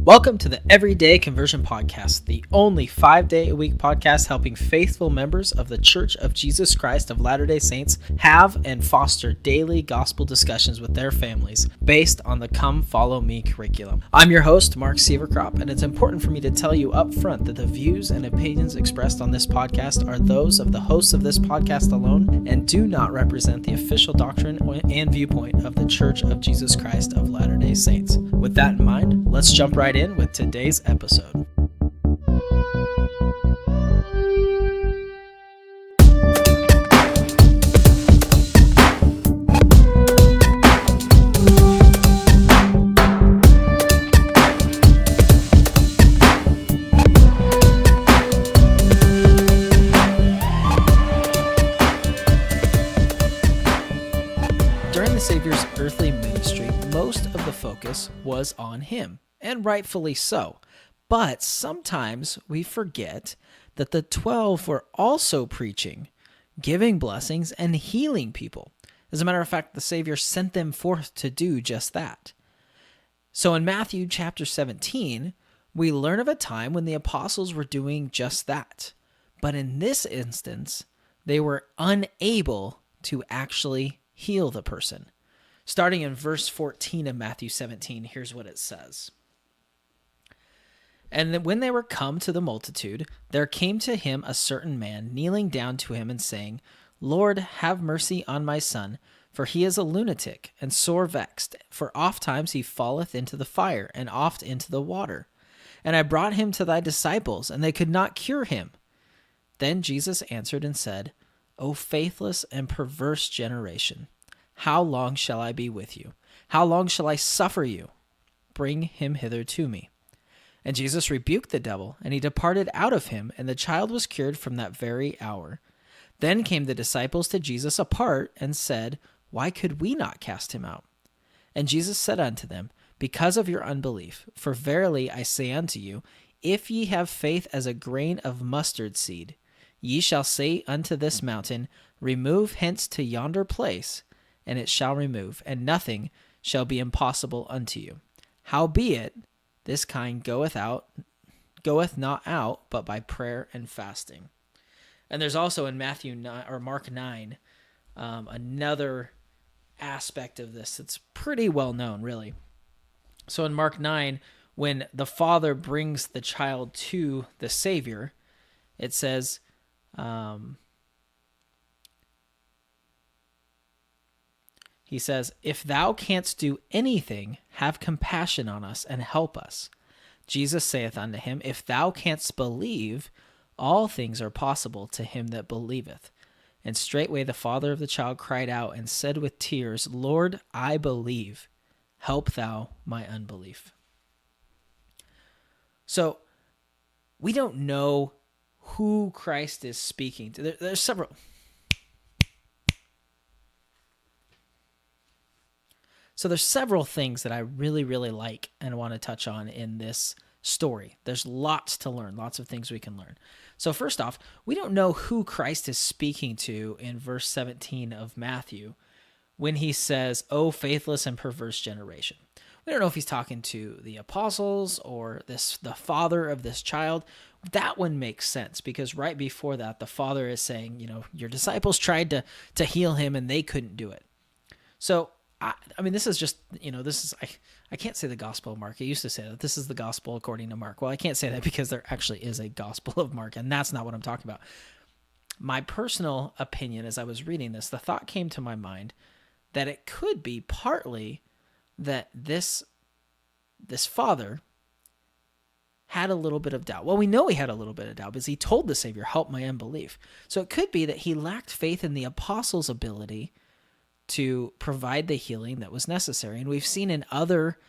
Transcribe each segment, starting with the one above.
Welcome to the Everyday Conversion Podcast, the only 5-day-a-week podcast helping faithful members of the Church of Jesus Christ of Latter-day Saints have and foster daily gospel discussions with their families based on the Come Follow Me curriculum. I'm your host, Mark Severcrop, and it's important for me to tell you up front that the views and opinions expressed on this podcast are those of the hosts of this podcast alone and do not represent the official doctrine and viewpoint of the Church of Jesus Christ of Latter-day Saints. With that in mind, let's jump right in with today's episode. During the Savior's earthly ministry, most of the focus was on him. And rightfully so. But sometimes we forget that the 12 were also preaching, giving blessings, and healing people. As a matter of fact, the Savior sent them forth to do just that. So in Matthew chapter 17, we learn of a time when the apostles were doing just that. But in this instance, they were unable to actually heal the person. Starting in verse 14 of Matthew 17, here's what it says. And when they were come to the multitude, there came to him a certain man, kneeling down to him and saying, Lord, have mercy on my son, for he is a lunatic and sore vexed, for oft times he falleth into the fire, and oft into the water. And I brought him to thy disciples, and they could not cure him. Then Jesus answered and said, O faithless and perverse generation, how long shall I be with you? How long shall I suffer you? Bring him hither to me. And Jesus rebuked the devil, and he departed out of him, and the child was cured from that very hour. Then came the disciples to Jesus apart, and said, Why could we not cast him out? And Jesus said unto them, Because of your unbelief. For verily I say unto you, if ye have faith as a grain of mustard seed, ye shall say unto this mountain, Remove hence to yonder place, and it shall remove, and nothing shall be impossible unto you. Howbeit, this kind goeth not out, but by prayer and fasting. And there's also in Matthew 9 or Mark 9 another aspect of this that's pretty well known, really. So in Mark 9, when the father brings the child to the Savior, it says, he says, If thou canst do anything, have compassion on us and help us. Jesus saith unto him, If thou canst believe, all things are possible to him that believeth. And straightway the father of the child cried out and said with tears, Lord, I believe. Help thou my unbelief. So we don't know who Christ is speaking to. There's several. So there's several things that I really, really like and want to touch on in this story. There's lots to learn, lots of things we can learn. So first off, we don't know who Christ is speaking to in verse 17 of Matthew when he says, O faithless and perverse generation. We don't know if he's talking to the apostles or the father of this child. That one makes sense because right before that, the father is saying, your disciples tried to heal him and they couldn't do it. So I mean, this is just, I can't say the Gospel of Mark. I used to say that this is the Gospel according to Mark. Well, I can't say that because there actually is a Gospel of Mark, and that's not what I'm talking about. My personal opinion as I was reading this, the thought came to my mind that it could be partly that this father had a little bit of doubt. Well, we know he had a little bit of doubt because he told the Savior, help my unbelief. So it could be that he lacked faith in the apostles' ability to provide the healing that was necessary. And we've seen in other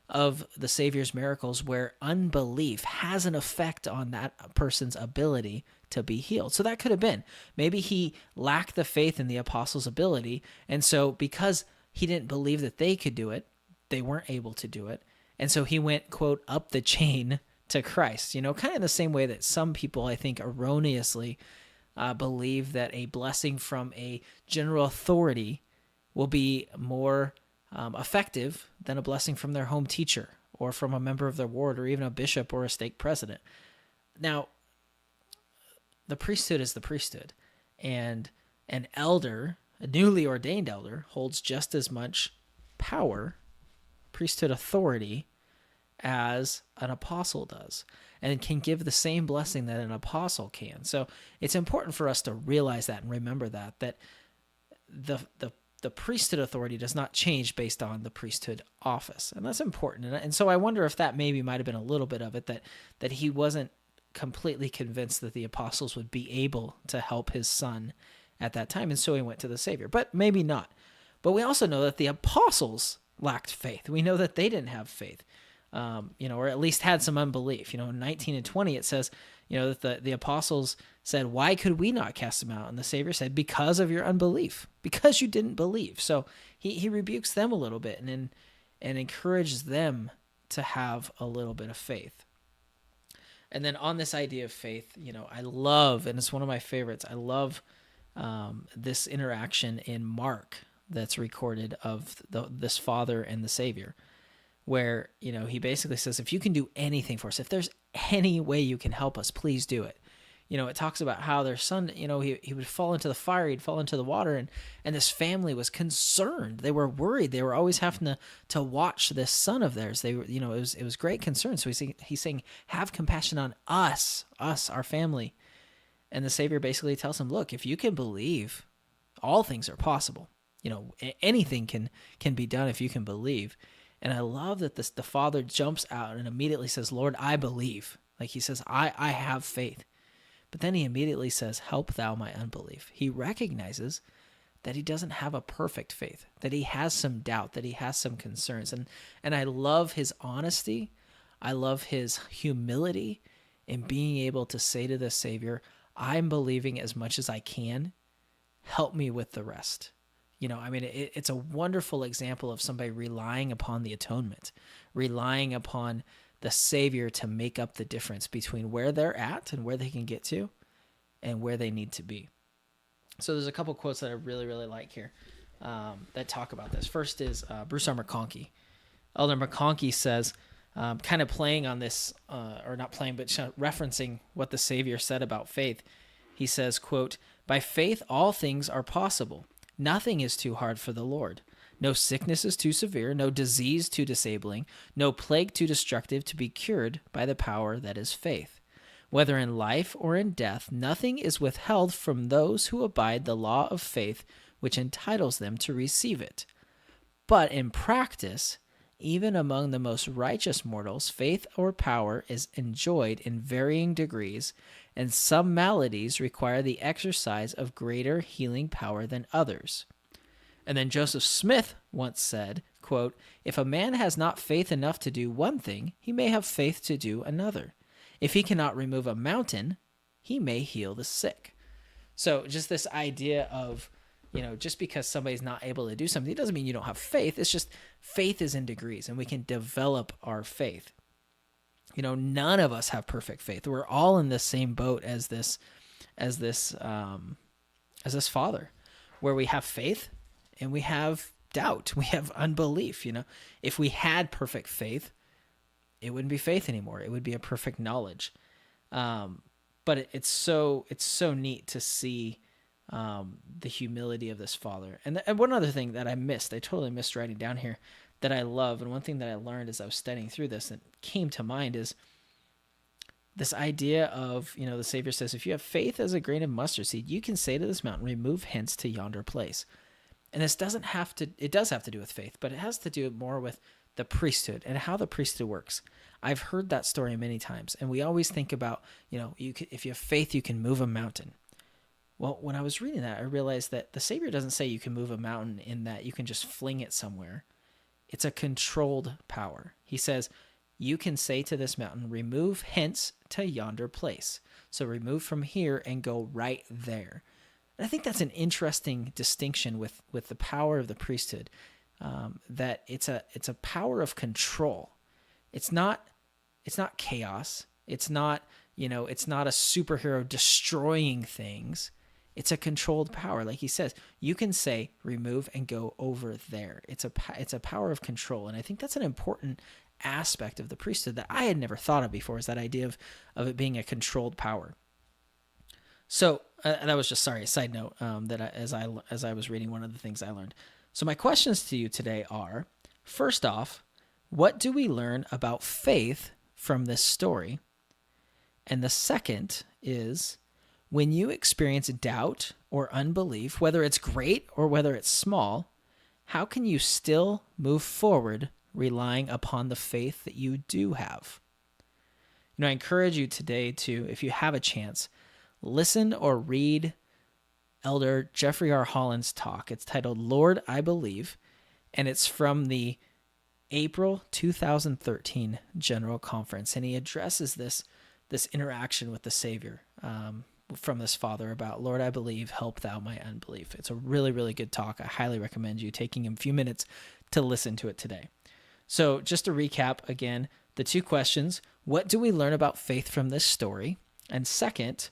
of the Savior's miracles where unbelief has an effect on that person's ability to be healed. So that could have been. Maybe he lacked the faith in the apostles' ability, and so because he didn't believe that they could do it, they weren't able to do it. And so he went, quote, up the chain to Christ. Kind of in the same way that some people, I think, erroneously believe that a blessing from a general authority will be more effective than a blessing from their home teacher or from a member of their ward or even a bishop or a stake president. Now, the priesthood is the priesthood, and an elder, a newly ordained elder, holds just as much power, priesthood authority, as an apostle does, and can give the same blessing that an apostle can. So it's important for us to realize that and remember that the priesthood authority does not change based on the priesthood office, and that's important. And so I wonder if that maybe might have been a little bit of it, that he wasn't completely convinced that the apostles would be able to help his son at that time, and so he went to the Savior. But maybe not. But we also know that the apostles lacked faith. We know that they didn't have faith. Or at least had some unbelief. In 19 and 20, it says, that the apostles said, "Why could we not cast him out?" And the Savior said, "Because of your unbelief, because you didn't believe." So he rebukes them a little bit and encourages them to have a little bit of faith. And then on this idea of faith, I love, and it's one of my favorites, I love this interaction in Mark that's recorded of this Father and the Savior, where, he basically says, if you can do anything for us, if there's any way you can help us, please do it. It talks about how their son, he would fall into the fire, he'd fall into the water, and this family was concerned. They were worried. They were always having to watch this son of theirs. They were, it was great concern. So he's saying, have compassion on us, our family. And the Savior basically tells him, look, if you can believe, all things are possible. Anything can be done if you can believe. And I love that the father jumps out and immediately says, "Lord, I believe." Like he says, I have faith. But then he immediately says, "Help thou my unbelief." He recognizes that he doesn't have a perfect faith, that he has some doubt, that he has some concerns. And I love his honesty. I love his humility in being able to say to the Savior, "I'm believing as much as I can. Help me with the rest." It's a wonderful example of somebody relying upon the atonement, relying upon the Savior to make up the difference between where they're at and where they can get to and where they need to be. So there's a couple quotes that I really, really like here that talk about this. First is Bruce R. McConkie. Elder McConkie says, kind of playing on this, or not playing, but referencing what the Savior said about faith. He says, quote, "By faith all things are possible. Nothing is too hard for the Lord. No sickness is too severe, no disease too disabling, no plague too destructive to be cured by the power that is faith. Whether in life or in death, nothing is withheld from those who abide the law of faith, which entitles them to receive it. But in practice, even among the most righteous mortals, faith or power is enjoyed in varying degrees, and some maladies require the exercise of greater healing power than others." And then Joseph Smith once said, quote, "If a man has not faith enough to do one thing, he may have faith to do another. If he cannot remove a mountain, he may heal the sick." So just this idea of, just because somebody's not able to do something, it doesn't mean you don't have faith. It's just faith is in degrees, and we can develop our faith. None of us have perfect faith. We're all in the same boat as this father, where we have faith and we have doubt. We have unbelief. If we had perfect faith, it wouldn't be faith anymore. It would be a perfect knowledge. But it's so neat to see the humility of this father. And one other thing that I totally missed writing down here that I love, and one thing that I learned as I was studying through this and came to mind is this idea of, the Savior says, if you have faith as a grain of mustard seed, you can say to this mountain, remove hence to yonder place. And this it does have to do with faith, but it has to do more with the priesthood and how the priesthood works. I've heard that story many times, and we always think about, if you have faith, you can move a mountain. Well, when I was reading that, I realized that the Savior doesn't say you can move a mountain in that you can just fling it somewhere. It's a controlled power. He says, you can say to this mountain, remove hence to yonder place. So remove from here and go right there. And I think that's an interesting distinction with the power of the priesthood, that it's a power of control. It's not chaos. It's not a superhero destroying things. It's a controlled power. Like he says, you can say, remove and go over there. It's a power of control. And I think that's an important aspect of the priesthood that I had never thought of before, is that idea of it being a controlled power. So that was just, a side note as I was reading, one of the things I learned. So my questions to you today are, first off, what do we learn about faith from this story? And the second is, when you experience doubt or unbelief, whether it's great or whether it's small, how can you still move forward relying upon the faith that you do have? I encourage you today to, if you have a chance, listen or read Elder Jeffrey R. Holland's talk. It's titled, Lord, I Believe, and it's from the April 2013 General Conference, and he addresses this interaction with the Savior from this father about, Lord, I believe, help thou my unbelief. It's a really, really good talk. I highly recommend you taking a few minutes to listen to it today. So just to recap again, the two questions: what do we learn about faith from this story? And second,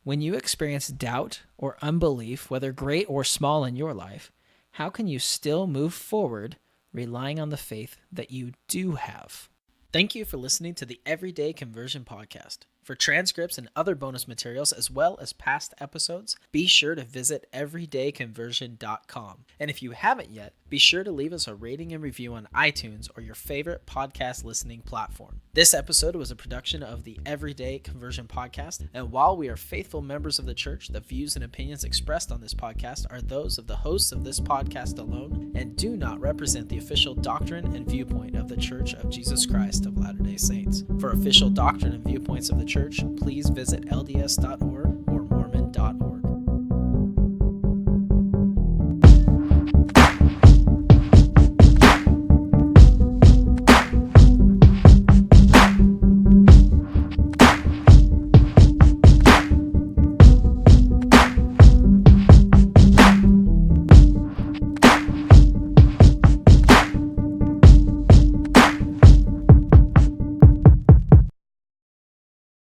when you experience doubt or unbelief, whether great or small in your life, how can you still move forward relying on the faith that you do have? Thank you for listening to the Everyday Conversion Podcast. For transcripts and other bonus materials, as well as past episodes, be sure to visit everydayconversion.com. And if you haven't yet, be sure to leave us a rating and review on iTunes or your favorite podcast listening platform. This episode was a production of the Everyday Conversion Podcast, and while we are faithful members of the church, the views and opinions expressed on this podcast are those of the hosts of this podcast alone and do not represent the official doctrine and viewpoint of the Church of Jesus Christ of Latter-day Saints. For official doctrine and viewpoints of the church, please visit lds.org